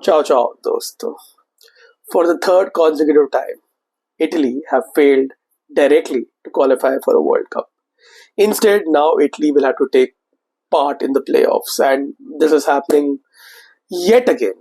Ciao ciao, dosto. For the third consecutive time, Italy have failed directly to qualify for a World Cup. Instead, now Italy will have to take part in the playoffs, and this is happening yet again.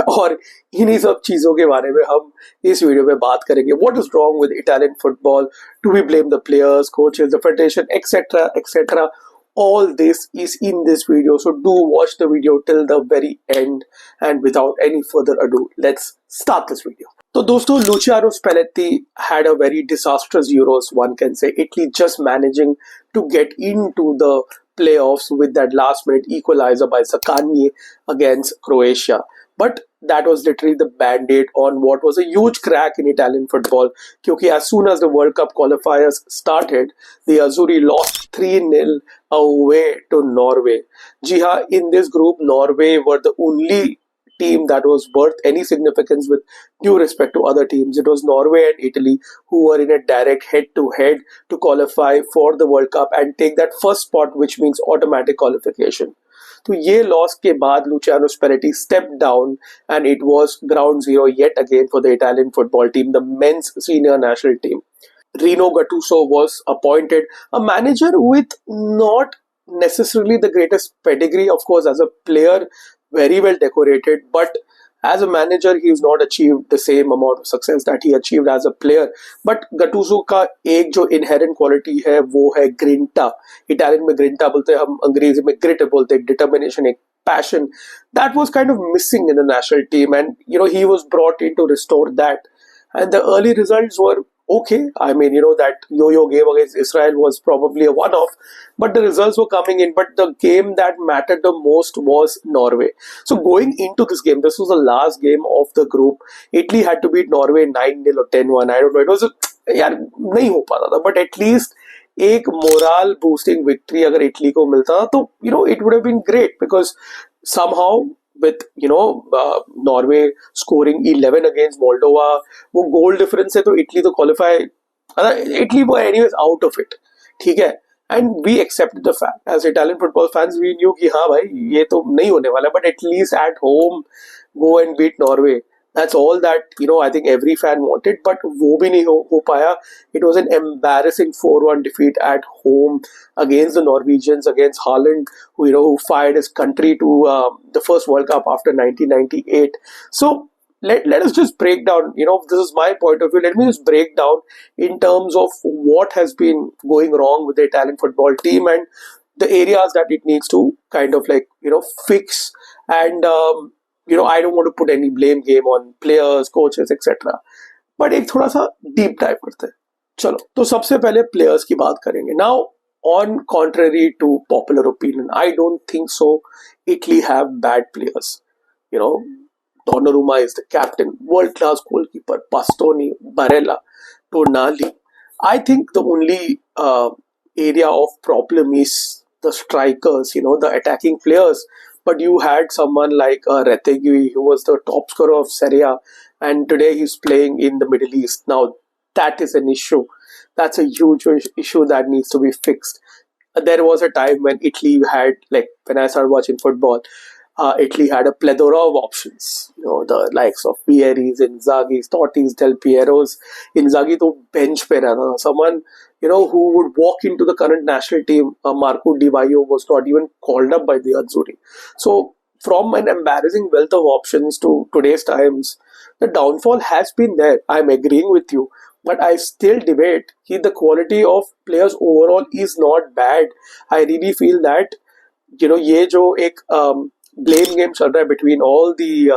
और इन्हीं सब चीज़ों के बारे में हम इस video में बात करेंगे. What is wrong with Italian football? Do we blame the players, coaches, the federation, etc., etc.? All this is in this video, so do watch the video till the very end. And without any further ado, let's start this video. So, दोस्तों, Luciano Spalletti had a very disastrous Euros, one can say. Italy just managing to get into the playoffs with that last minute equalizer by Sakani against Croatia. But that was literally the band-aid on what was a huge crack in Italian football. Because as soon as the World Cup qualifiers started, the Azzurri lost 3-0 away to Norway. Ji haan, in this group, Norway were the only team that was worth any significance with due respect to other teams. It was Norway and Italy who were in a direct head-to-head to qualify for the World Cup and take that first spot, which means automatic qualification. तो ये loss के बाद Luciano Spalletti stepped down and it was ground zero yet again for the Italian football team, the men's senior national team. Rino Gattuso was appointed, a manager with not necessarily the greatest pedigree, of course, as a player, very well decorated, but as a manager, he's not achieved the same amount of success that he achieved as a player. But Gattuso का एक जो inherent quality है वो है grinta. Italian में grinta बोलते हैं, हम अंग्रेजी में grit बोलते हैं, determination, एक passion. That was kind of missing in the national team, and he was brought in to restore that. And the early results were okay. I mean, that yo-yo game against Israel was probably a one-off, but the results were coming in. But the game that mattered the most was Norway. So going into this game, this was the last game of the group. Italy had to beat Norway 9-0 or 10-1. I don't know. It was यार नहीं हो पाता था, but at least एक moral boosting victory अगर Italy को मिलता तो it would have been great, because somehow with Norway scoring 11 against Moldova, वो गोल डिफरेंस है तो इटली तो क्वालिफाई, इटली वो एनीवेज आउट ऑफ इट, ठीक है. And we accept the fact as Italian football fans, we knew कि हाँ भाई ये तो नहीं होने वाला, but at least at home go and beat Norway. That's all that I think every fan wanted, but वो भी नहीं हो पाया. It was an embarrassing 4-1 defeat at home against the Norwegians, against Haaland, who fired his country to the first World Cup after 1998. So let us just break down. This is my point of view. Let me just break down in terms of what has been going wrong with the Italian football team and the areas that it needs to kind of fix. And I don't want to put any blame game on players, coaches, etc. But एक थोड़ा सा deep dive करते हैं. चलो, तो सबसे पहले players की बात करेंगे. Now, on contrary to popular opinion, I don't think so. Italy have bad players. Donnarumma is the captain, world-class goalkeeper, Bastoni, Barella, Tonali. I think the only area of problem is the strikers, the attacking players. But you had someone like Retegui, who was the top scorer of Serie A, and today he's playing in the Middle East. Now, that is an issue. That's a huge issue that needs to be fixed. There was a time when Italy had, when I started watching football, Italy had a plethora of options. The likes of Vieri's, Inzaghi's, Totti's, Del Piero's. Inzaghi to bench pe rehta tha. Someone who would walk into the current national team, Marco Di Vaio, was not even called up by the Azzurri. So, from an embarrassing wealth of options to today's times, the downfall has been there. I'm agreeing with you. But I still debate that the quality of players overall is not bad. I really feel that, ये जो एक blame game चल रहा है between all the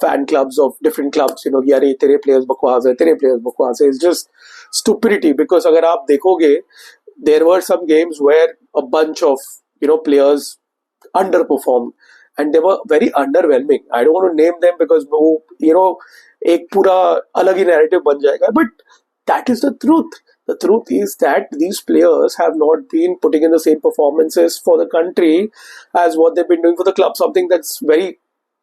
fan clubs of different clubs, यार तेरे players बकवास है, तेरे players बकवास है, it's just stupidity. Because अगर आप देखोगे, there were some games where a bunch of players underperformed and they were very underwhelming. I don't want to name them because वो एक पूरा अलग ही narrative बन जाएगा. But that is the truth. The truth is that these players have not been putting in the same performances for the country as what they've been doing for the club. Something that's very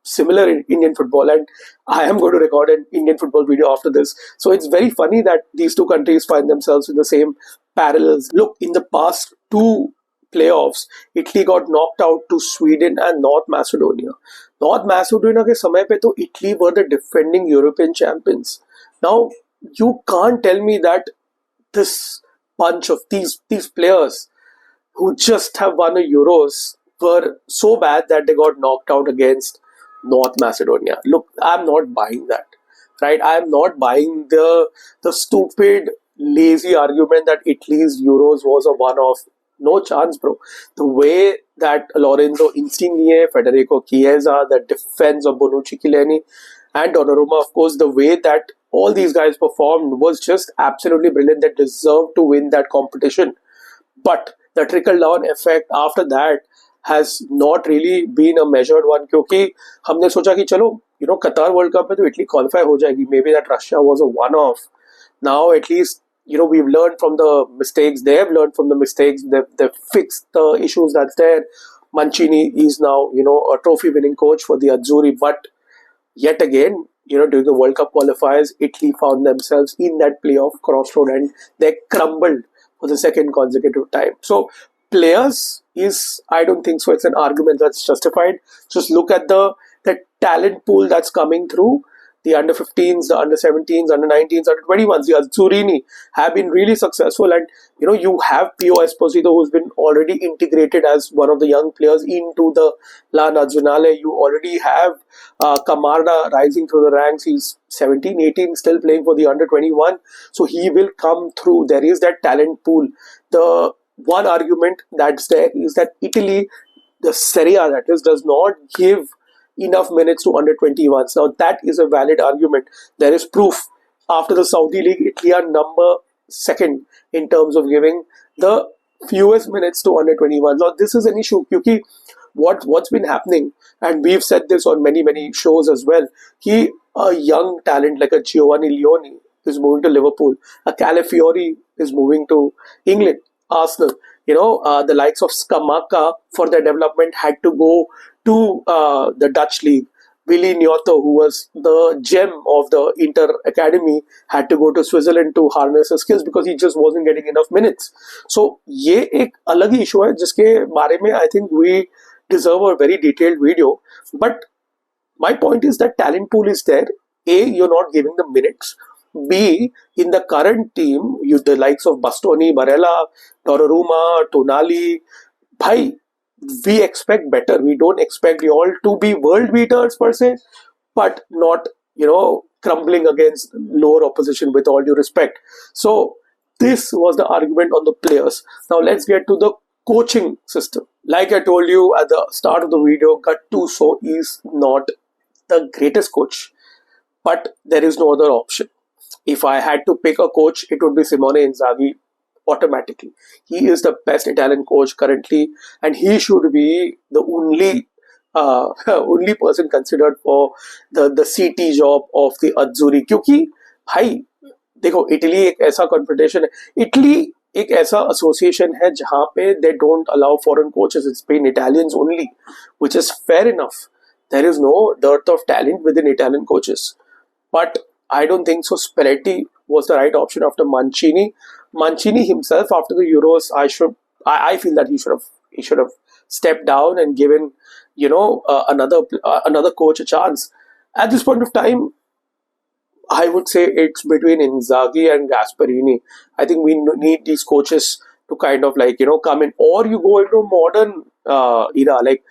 similar in Indian football, and I am going to record an Indian football video after this. So it's very funny that these two countries find themselves in the same parallels. Look, in the past two playoffs, Italy got knocked out to Sweden and North Macedonia. North Macedonia के समय पे तो Italy were the defending European champions. Now you can't tell me that this bunch of these players who just have won a Euros were so bad that they got knocked out against North Macedonia. Look, I'm not buying that. Right? I'm not buying the stupid, lazy argument that Italy's Euros was a one-off. No chance, bro. The way that Lorenzo Insigne, Federico Chiesa, the defense of Bonucci, Chiellini, and Donnarumma, of course, the way that all these guys performed was just absolutely brilliant. They deserved to win that competition. But the trickle down effect after that has not really been a measured one, क्योंकि हमने सोचा कि चलो कतार world cup में तो Italy qualify हो जाएगी. Maybe that Russia was a one-off. Now at least we've learned from the mistakes. They have learned from the mistakes. They've fixed the issues that's there. Mancini is now a trophy-winning coach for the Azzurri, but yet again, during the World Cup qualifiers, Italy found themselves in that playoff crossroad and they crumbled for the second consecutive time. So players I don't think so. It's an argument that's justified. Just look at the talent pool that's coming through. The under 15s, the under 17s, under 19s, under 21s, the Azzurrini have been really successful. And you have Pio Esposito, who's been already integrated as one of the young players into the La Nazionale. You already have Camarda rising through the ranks. He's 17, 18, still playing for the under 21. So he will come through. There is that talent pool. The one argument that's there is that Italy, the Serie A that is, does not give enough minutes to under 21s. Now that is a valid argument. There is proof. After the Saudi League, Italy are number second in terms of giving the fewest minutes to under 21s. Now this is an issue because what's been happening, and we've said this on many shows as well, a young talent like a Giovanni Leone is moving to Liverpool, a Calafiori is moving to England, Arsenal. The likes of Scamacca for their development had to go to the Dutch league. Willy Gnotto, who was the gem of the Inter Academy, had to go to Switzerland to harness his skills because he just wasn't getting enough minutes. So ये एक अलग ही issue है जिसके बारे में I think we deserve a very detailed video. But my point is that talent pool is there. A, you're not giving the minutes. B, in the current team, the likes of Bastoni, Barella, Donnarumma, Tonali, bhai, we expect better. We don't expect you all to be world beaters per se, but not, crumbling against lower opposition, with all due respect. So this was the argument on the players. Now let's get to the coaching system. Like I told you at the start of the video, Gattuso is not the greatest coach, but there is no other option. If I had to pick a coach, it would be Simone Inzaghi automatically. He is the best Italian coach currently, and he should be the only person considered for the CT job of the Azzurri. क्योंकि भाई देखो, Italy एक ऐसा confederation है, Italy एक ऐसा association है जहाँ पे they don't allow foreign coaches. It's been Italians only, which is fair enough. There is no dearth of talent within Italian coaches, but I don't think so. Spalletti was the right option after Mancini. Mancini himself, after the Euros, I feel that he should have stepped down and given another coach a chance. At this point of time, I would say it's between Inzaghi and Gasperini. I think we need these coaches to kind of come in, or you go into a modern era, like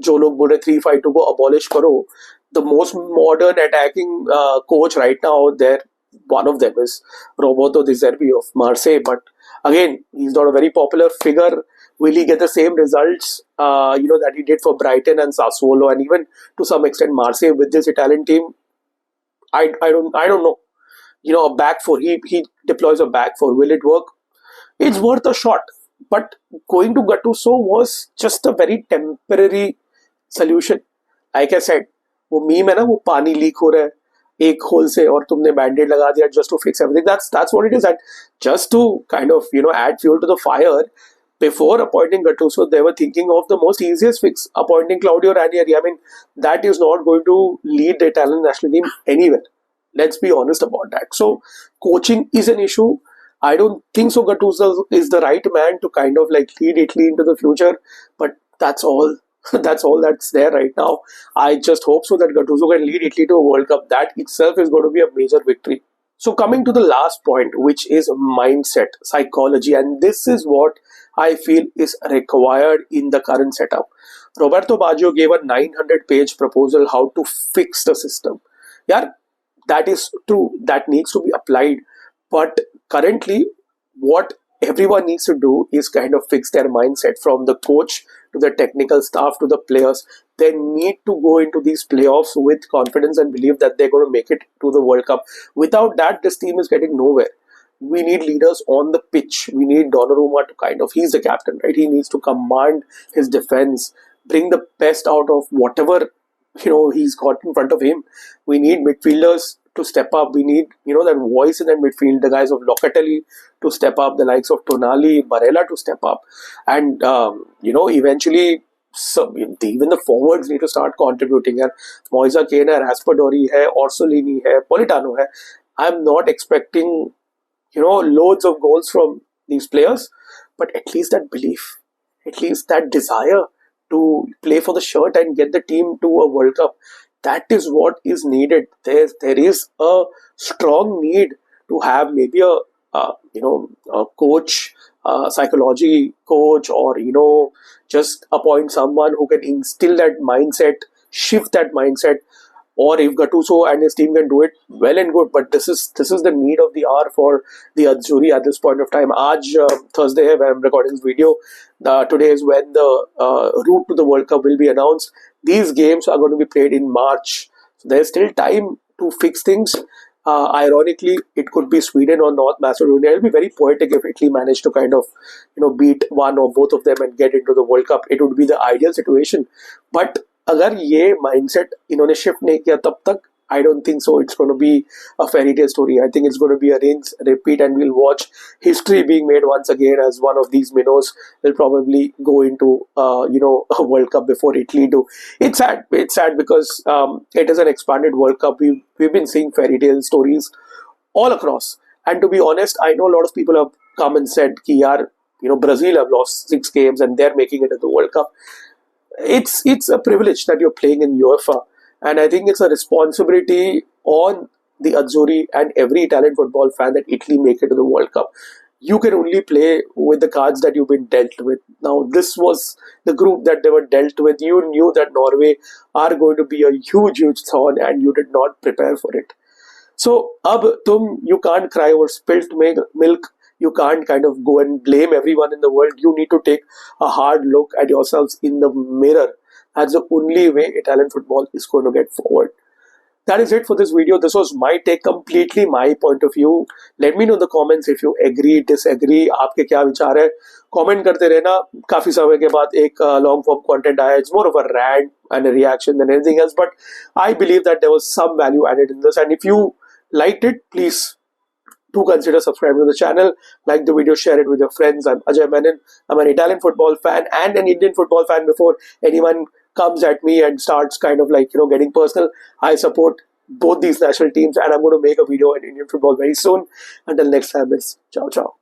जो लोग बोल रहे 3-5-2 को abolish करो. The most modern attacking coach right now there, one of them is Roberto De Zerbi of Marseille, but again, he's not a very popular figure. Will he get the same results that he did for Brighton and Sassuolo and even to some extent Marseille with this Italian team? I don't know. A back four, he deploys a back four. Will it work? It's worth a shot, but going to Gattuso was just a very temporary solution. Like I said, वो meme है ना, वो पानी leak हो रहा है एक whole से और तुमने बैंडेड लगा दिया just to fix everything. That's what it is. And just to kind of add fuel to the fire, before appointing Gattuso, they were thinking of the most easiest fix, appointing Claudio Ranieri. I mean, that is not going to lead the Italian national team anywhere. Let's be honest about that. So coaching is an issue. I don't think so. Gattuso is the right man to kind of like lead Italy into the future, but that's all. That's all that's there right now. I just hope so that Gattuso can lead Italy to a World Cup. That itself is going to be a major victory. So coming to the last point, which is mindset, psychology, and this is what I feel is required in the current setup. Roberto Baggio gave a 900-page proposal how to fix the system. Yeah, that is true. That needs to be applied. But currently, what everyone needs to do is kind of fix their mindset from the coach to the technical staff to the players. They need to go into these playoffs with confidence and believe that they're going to make it to the World Cup. Without that, this team is getting nowhere. We need leaders on the pitch. We need Donnarumma to kind of, he's the captain, right? He needs to command his defense, bring the best out of whatever he's got in front of him. We need midfielders to step up. We need that voice in that midfield, the guys of Locatelli to step up, the likes of Tonali, Barella to step up, and eventually even the forwards need to start contributing. And Moise Kean है, Raspadori है, Orsolini है, Politano है. I'm not expecting loads of goals from these players, but at least that belief, at least that desire to play for the shirt and get the team to a World Cup. That is what is needed. There is a strong need to have maybe a coach, psychology coach, or just appoint someone who can instill that mindset, shift that mindset. Or if Gattuso and his team can do it, well and good. But this is the need of the hour for the Azzurri at this point of time. Aaj Thursday hai when I'm recording this video. Today is when the route to the World Cup will be announced. These games are going to be played in March. So there's still time to fix things. Ironically, it could be Sweden or North Macedonia. It'll be very poetic if Italy managed to kind of beat one or both of them and get into the World Cup. It would be the ideal situation. But अगर ये mindset इन्होंने shift नहीं किया तब तक I don't think so it's going to be a fairy tale story. I think it's going to be a rinse, repeat, and we'll watch history being made once again as one of these minnows will probably go into a World Cup before Italy do. It's sad. It's sad because it is an expanded World Cup. We've been seeing fairy tale stories all across. And to be honest, I know a lot of people have come and said कि यार Brazil have lost 6 games and they're making it to the World Cup. It's a privilege that you're playing in UEFA. And I think it's a responsibility on the Azzurri and every Italian football fan that Italy make it to the World Cup. You can only play with the cards that you've been dealt with. Now, this was the group that they were dealt with. You knew that Norway are going to be a huge, huge thorn and you did not prepare for it. So, you can't cry over spilt milk. You can't kind of go and blame everyone in the world. You need to take a hard look at yourselves in the mirror. That's the only way Italian football is going to get forward. That is it for this video. This was my take, completely my point of view. Let me know in the comments if you agree, disagree, आपके क्या विचार है. Comment करते रहना. काफी समय के बाद एक long form content आया. It's more of a rant and a reaction than anything else. But I believe that there was some value added in this. And if you liked it, please do consider subscribing to the channel, like the video, share it with your friends. I'm Ajay Menon. I'm an Italian football fan and an Indian football fan before anyone comes at me and starts kind of like, getting personal. I support both these national teams and I'm going to make a video on Indian football very soon. Until next time, it's ciao ciao.